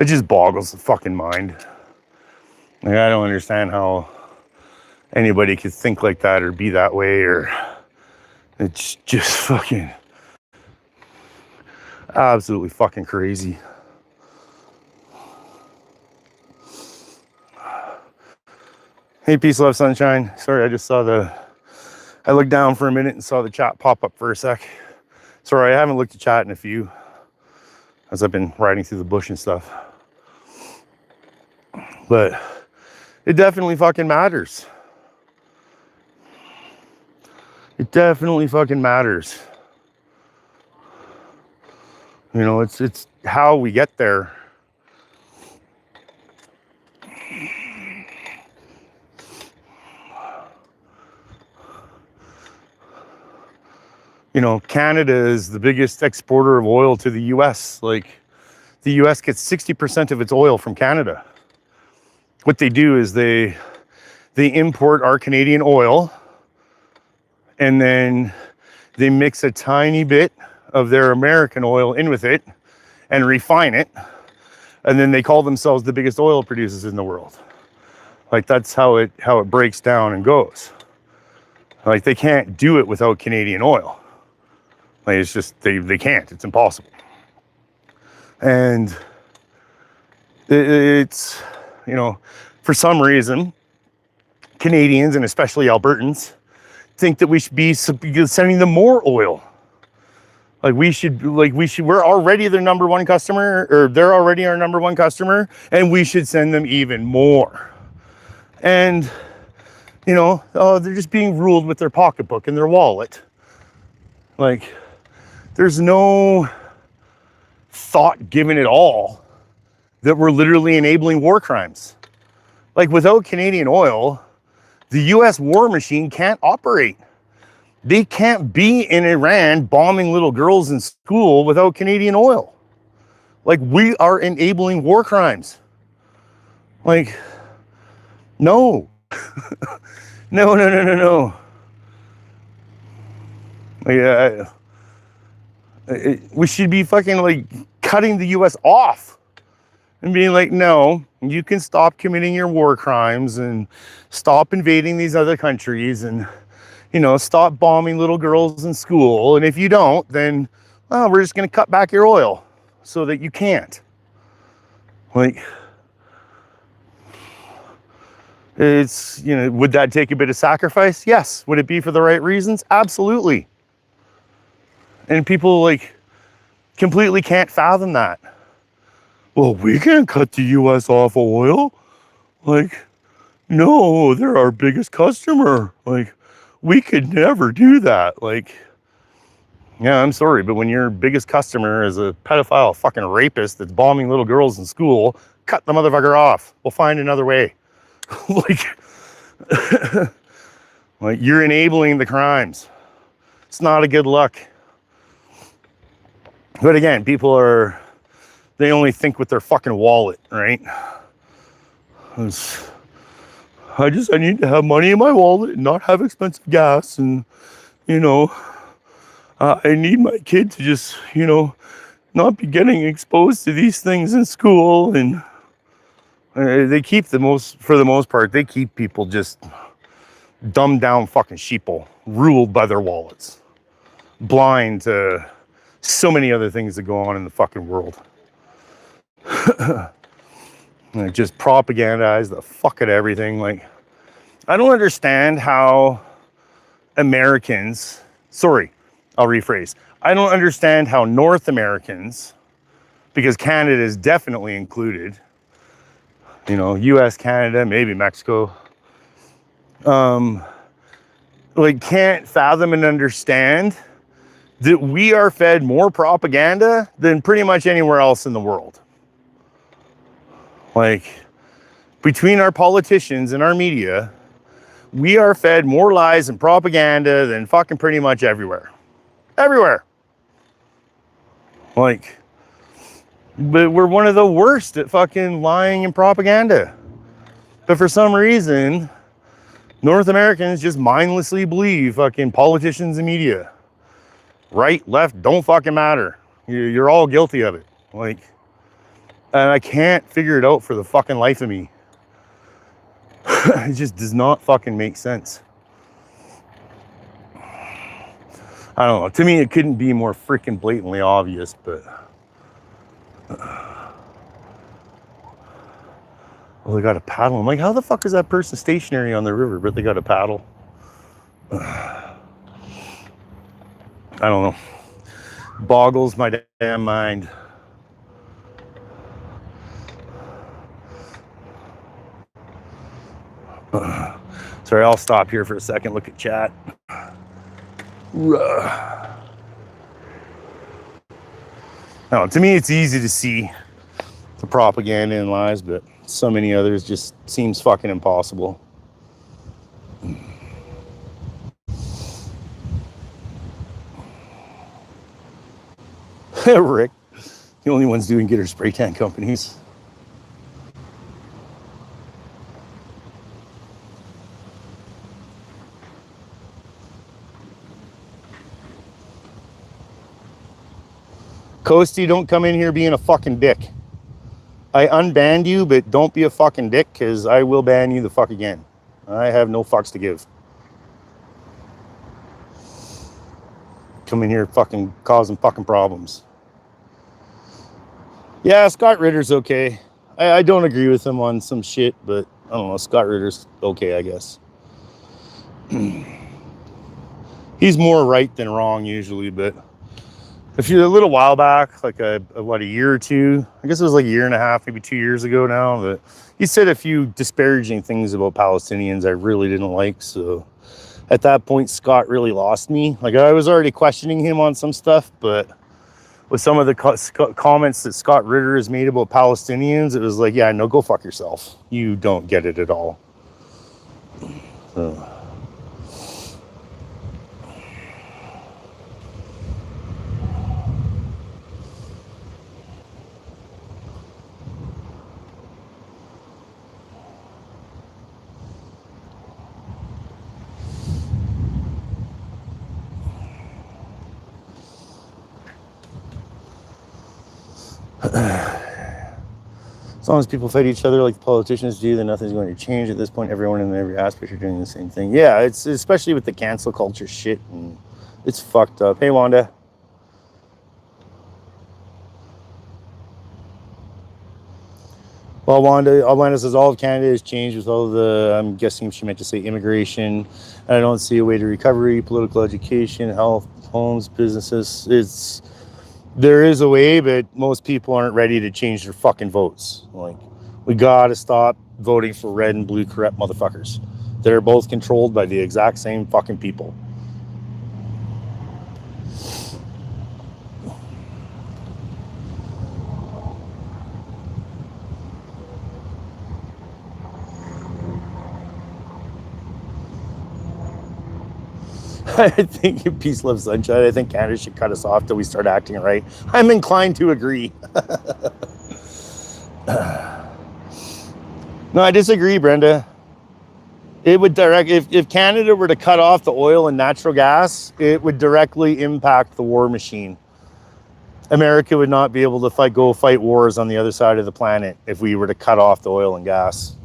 just boggles the fucking mind. Like, I don't understand how anybody could think like that or be that way, or it's just fucking absolutely fucking crazy. Hey, peace, love, sunshine. Sorry, I just saw I looked down for a minute and saw the chat pop up for a sec. Sorry, I haven't looked at chat in a few, as I've been riding through the bush and stuff. But it definitely fucking matters. It definitely fucking matters. You know, it's how we get there. You know, Canada is the biggest exporter of oil to the US. Like, the US gets 60% of its oil from Canada. What they do is they import our Canadian oil, and then they mix a tiny bit of their American oil in with it and refine it. And then they call themselves the biggest oil producers in the world. Like, that's how it breaks down and goes. Like, they can't do it without Canadian oil. Like, it's just, they can't, it's impossible. And it's, you know, for some reason, Canadians, and especially Albertans, think that we should be sending them more oil. We're already their number one customer, or they're already our number one customer, and we should send them even more. And, you know, they're just being ruled with their pocketbook and their wallet. Like, there's no thought given at all that we're literally enabling war crimes. Like, without Canadian oil, the US war machine can't operate. They can't be in Iran bombing little girls in school without Canadian oil. Like, we are enabling war crimes. Like, no. No. Like, we should be fucking like cutting the US off and being like, no, you can stop committing your war crimes and stop invading these other countries and, you know, stop bombing little girls in school. And if you don't, then, well, we're just going to cut back your oil so that you can't. Like, it's, you know, would that take a bit of sacrifice? Yes. Would it be for the right reasons? Absolutely. And people like completely can't fathom that. Well, we can't cut the US off oil. Like, no, they're our biggest customer. Like, we could never do that. Like, yeah, I'm sorry, but when your biggest customer is a pedophile fucking rapist that's bombing little girls in school, cut the motherfucker off. We'll find another way. like you're enabling the crimes. It's not a good look. But again, they only think with their fucking wallet, right? I need to have money in my wallet and not have expensive gas, and, you know, I need my kid to just, not be getting exposed to these things in school. And they keep for the most part, they keep people just dumbed down fucking sheeple, ruled by their wallets, blind to so many other things that go on in the fucking world. And just propagandize the fuck out of everything. Like, I don't understand how Americans, sorry, I'll rephrase. I don't understand how North Americans, because Canada is definitely included, US, Canada, maybe Mexico, like can't fathom and understand that we are fed more propaganda than pretty much anywhere else in the world. Like, between our politicians and our media, we are fed more lies and propaganda than fucking pretty much everywhere. Everywhere. Like, but we're one of the worst at fucking lying and propaganda. But for some reason, North Americans just mindlessly believe fucking politicians and media. Right, left, don't fucking matter. You're all guilty of it. Like, and I can't figure it out for the fucking life of me. It just does not fucking make sense. I don't know. To me, it couldn't be more freaking blatantly obvious, but... well, they got a paddle. I'm like, how the fuck is that person stationary on the river, but they got a paddle? I don't know. Boggles my damn mind. Sorry, I'll stop here for a second, look at chat. No, to me, it's easy to see the propaganda and lies, but so many others just seems fucking impossible. Rick, the only ones doing good are spray tan companies. Coasty, don't come in here being a fucking dick. I unbanned you, but don't be a fucking dick, because I will ban you the fuck again. I have no fucks to give. Come in here fucking causing fucking problems. Yeah, Scott Ritter's okay. I don't agree with him on some shit, but I don't know, Scott Ritter's okay, I guess. He's more right than wrong usually, but if you're a little while back, like a year or two, I guess it was like a year and a half, maybe 2 years ago now, that he said a few disparaging things about Palestinians I really didn't like. So at that point, Scott really lost me. Like, I was already questioning him on some stuff, but with some of the comments that Scott Ritter has made about Palestinians, it was like, yeah, no, go fuck yourself. You don't get it at all. So. As long as people fight each other like the politicians do, then nothing's going to change. At this point, everyone in every aspect are doing the same thing. Yeah, it's especially with the cancel culture shit, and it's fucked up. Hey, Wanda. Well, Wanda says all of Canada has changed with all the, I'm guessing she meant to say immigration. And I don't see a way to recovery, political education, health, homes, businesses. There is a way, but most people aren't ready to change their fucking votes. Like, we gotta stop voting for red and blue corrupt motherfuckers that are both controlled by the exact same fucking people. I think peace, love, sunshine. I think Canada should cut us off till we start acting right. I'm inclined to agree. No, I disagree, Brenda. It would if Canada were to cut off the oil and natural gas, it would directly impact the war machine. America would not be able to go fight wars on the other side of the planet if we were to cut off the oil and gas.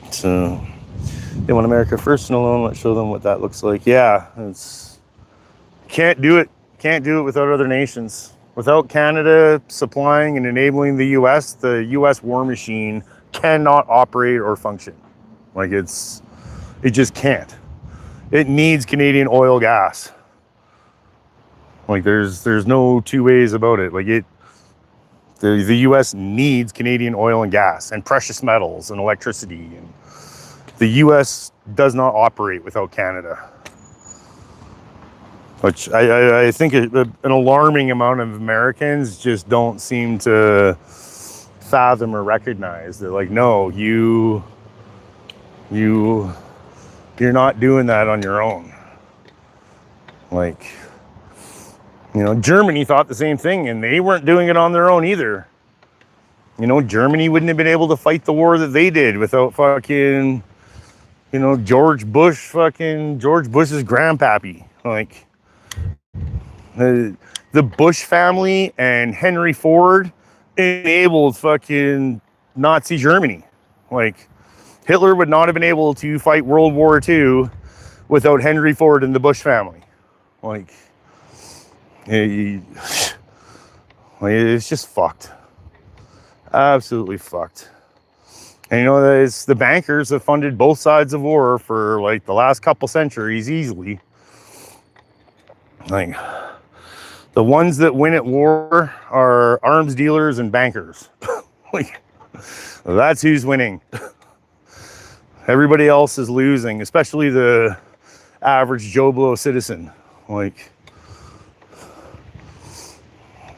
So they want America first and alone. Let's show them what that looks like. Yeah, it's can't do it without other nations. Without Canada supplying and enabling the US war machine cannot operate or function. Like it just can't. It needs Canadian oil gas. Like there's no two ways about it. Like the US needs Canadian oil and gas and precious metals and electricity, and the US does not operate without Canada. Which I think an alarming amount of Americans just don't seem to fathom or recognize. They're like, no, you're not doing that on your own. Like, you know, Germany thought the same thing, and they weren't doing it on their own either. You know, Germany wouldn't have been able to fight the war that they did without fucking, you know, George Bush's grandpappy. Like, the Bush family and Henry Ford enabled fucking Nazi Germany. Like, Hitler would not have been able to fight World War II without Henry Ford and the Bush family. Like, it's just fucked. Absolutely fucked. And you know, it's the bankers have funded both sides of war for like the last couple centuries easily. Like, the ones that win at war are arms dealers and bankers. Like, that's who's winning. Everybody else is losing, especially the average Joe Blow citizen. Like,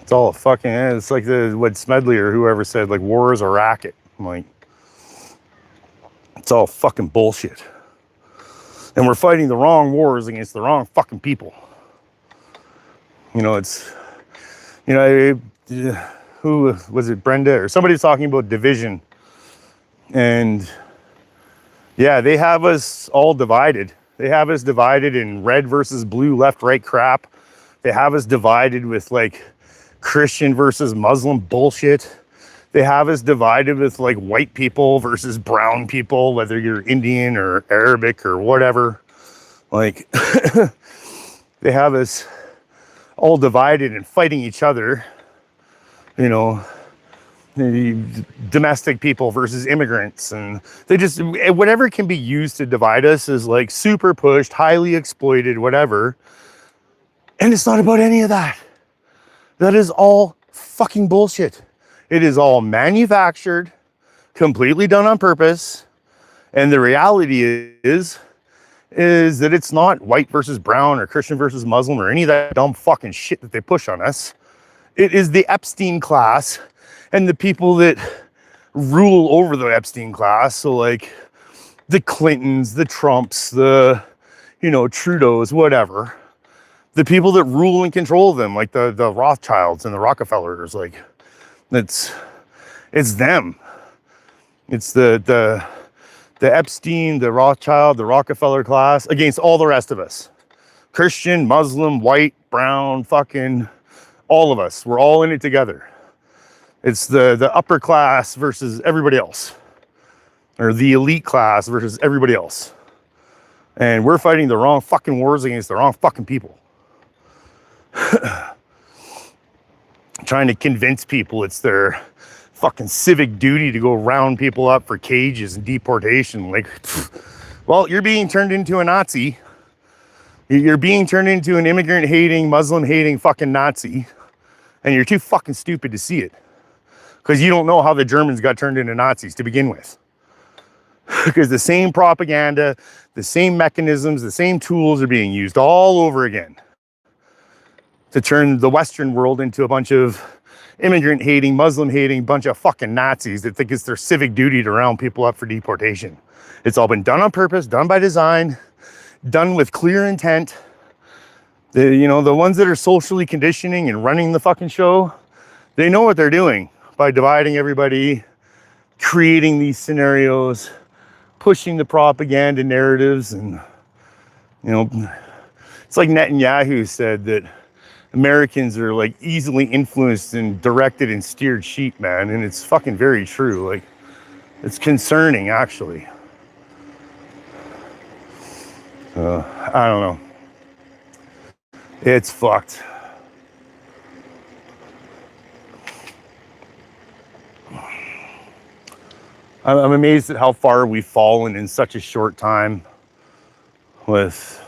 it's all fucking, it's like what Smedley or whoever said, like, war is a racket. Like, it's all fucking bullshit. And we're fighting the wrong wars against the wrong fucking people. You know, it's, you know, who was it, Brenda? Or somebody was talking about division. And yeah, they have us all divided. They have us divided in red versus blue, left, right crap. They have us divided with like Christian versus Muslim bullshit. They have us divided with like white people versus brown people, whether you're Indian or Arabic or whatever. Like, they have us all divided and fighting each other, you know, domestic people versus immigrants. And they just, whatever can be used to divide us is like super pushed, highly exploited, whatever. And it's not about any of that. That is all fucking bullshit. It is all manufactured, completely done on purpose. And the reality is that it's not white versus brown or Christian versus Muslim or any of that dumb fucking shit that they push on us. It is the Epstein class and the people that rule over the Epstein class. So like the Clintons, the Trumps, the, you know, Trudeaus, whatever. The people that rule and control them, like the Rothschilds and the Rockefellers, like it's them. It's the Epstein, the Rothschild, the Rockefeller class against all the rest of us. Christian, Muslim, white, brown, fucking all of us. We're all in it together. It's the upper class versus everybody else. Or the elite class versus everybody else. And we're fighting the wrong fucking wars against the wrong fucking people. Trying to convince people it's their fucking civic duty to go round people up for cages and deportation. Like, well, you're being turned into a Nazi. You're being turned into an immigrant-hating, Muslim-hating fucking Nazi. And you're too fucking stupid to see it. Because you don't know how the Germans got turned into Nazis to begin with. Because the same propaganda, the same mechanisms, the same tools are being used all over again to turn the Western world into a bunch of immigrant-hating, Muslim-hating bunch of fucking Nazis that think it's their civic duty to round people up for deportation. It's all been done on purpose, done by design, done with clear intent. The ones that are socially conditioning and running the fucking show, they know what they're doing by dividing everybody, creating these scenarios, pushing the propaganda narratives. And, you know, it's like Netanyahu said that Americans are like easily influenced and directed and steered sheep, man. And it's fucking very true. Like, it's concerning, actually. I don't know. It's fucked. I'm amazed at how far we've fallen in such a short time with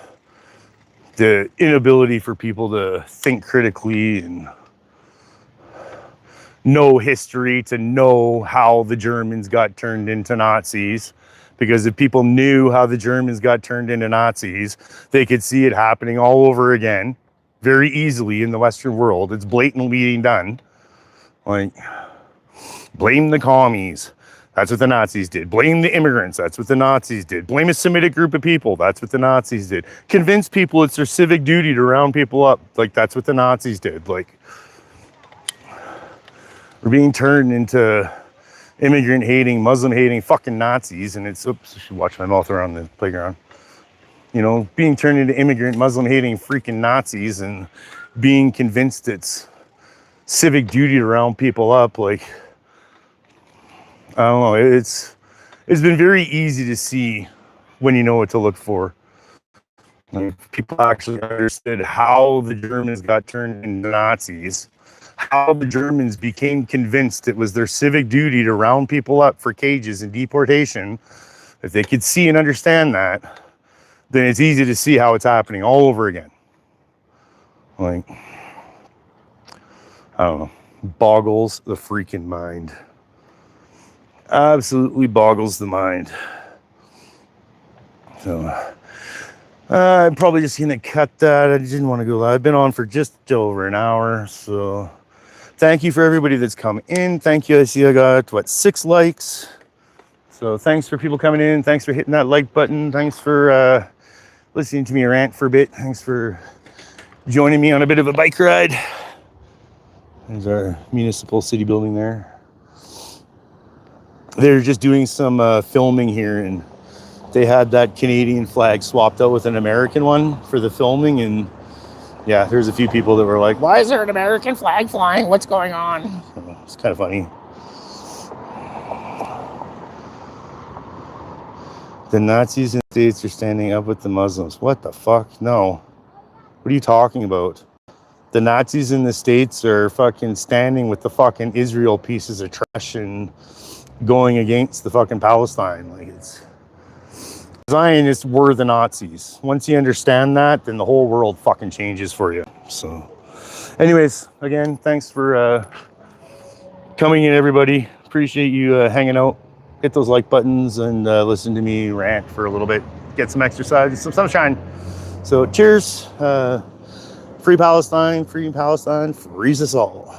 the inability for people to think critically and know history, to know how the Germans got turned into Nazis. Because if people knew how the Germans got turned into Nazis, they could see it happening all over again very easily in the Western world. It's blatantly being done. Like, blame the commies. That's what the Nazis did. Blame the immigrants. That's what the Nazis did. Blame a Semitic group of people. That's what the Nazis did. Convince people it's their civic duty to round people up. Like, that's what the Nazis did. Like, we're being turned into immigrant hating, Muslim hating fucking Nazis. And it's, oops, I should watch my mouth around the playground. You know, being turned into immigrant, Muslim hating freaking Nazis and being convinced it's civic duty to round people up. Like, I don't know. It's been very easy to see when you know what to look for. Like, people actually understood how the Germans got turned into Nazis, how the Germans became convinced it was their civic duty to round people up for cages and deportation. If they could see and understand that, then it's easy to see how it's happening all over again. Like, I don't know. Boggles the freaking mind. Absolutely boggles the mind. So I'm probably just gonna cut that. I didn't want to go live. I've been on for just over an hour. So thank you for everybody that's come in. Thank you. I see I got 6 likes. So thanks for people coming in. Thanks for hitting that like button. Thanks for listening to me rant for a bit. Thanks for joining me on a bit of a bike ride. There's our municipal city building there. They're just doing some filming here, and they had that Canadian flag swapped out with an American one for the filming. And yeah, there's a few people that were like, why is there an American flag flying? What's going on? It's kind of funny. The Nazis in the States are standing up with the Muslims. What the fuck? No. What are you talking about? The Nazis in the States are fucking standing with the fucking Israel pieces of trash and going against the fucking Palestine. Like, it's Zionists were the Nazis. Once you understand that, then the whole world fucking changes for you. So anyways, again, thanks for coming in, everybody. Appreciate you hanging out. Hit those like buttons and listen to me rant for a little bit. Get some exercise and some sunshine. So cheers. Free Palestine, frees us all.